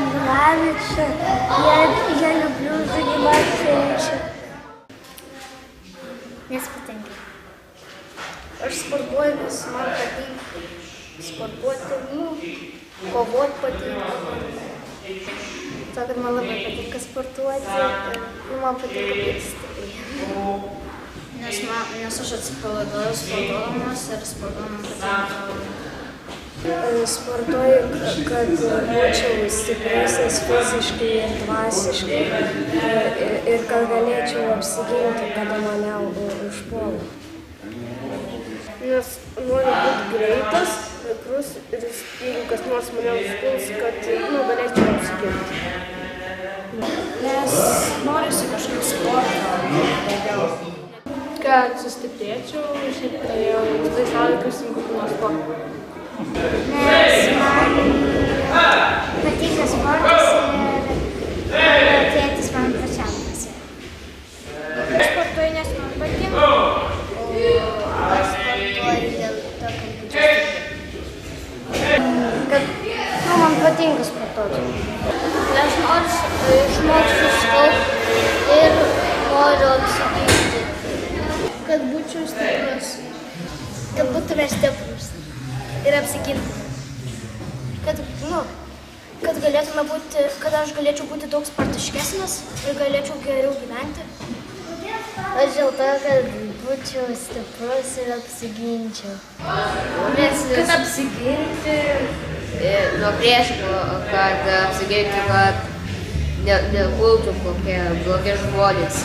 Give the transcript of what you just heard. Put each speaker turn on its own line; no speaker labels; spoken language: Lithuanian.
нравится. Я люблю заниматься этим.
Мне спортинки.
Aš sportuoju, nes man patinka sportuoti, kovoti patinka. To, kad man labai patinka sportuoti, man patinka būti stipriai.
Nes aš atsipalaiduoju sportuodamas ir sportuodama patinka.
Sportuoju, kad būčiau stipresnis fiziškai ir dvasiškai ir kad galėčiau apsiginti, kada mane užpuola. Nes noriu būti greitas, vikrus ir jeigu kas nors mane užpuls, kad galėčiau apsiginti.
Nes norisi kažkaip sporto daugiau.
Kad sustiprėčiau, šiaip norėjau laisvalaikiu sunku kūno sportą.
Nes man patinka sportas ir tėtis man pačiam pasiekia.
Aš sportuoju, nes man patinka.
Aš sportuoju dėl to, kad būčiau stipri.
Kad man patinka sportuoti.
Aš noriu išmokti suskaupti ir noriu apsiginti.
Kad būčiau stiprus.
Kad būtume stiprus ir apsiginti.
Kad aš galėčiau būti daug sportiškesnis ir galėčiau geriau gyventi.
Aš dėl to, kad būčiau stiprus ir apsiginčiau.
Kad apsiginti.
Nuo priešų, kad apsiginti, kad nepultų kokie blogi žmonės.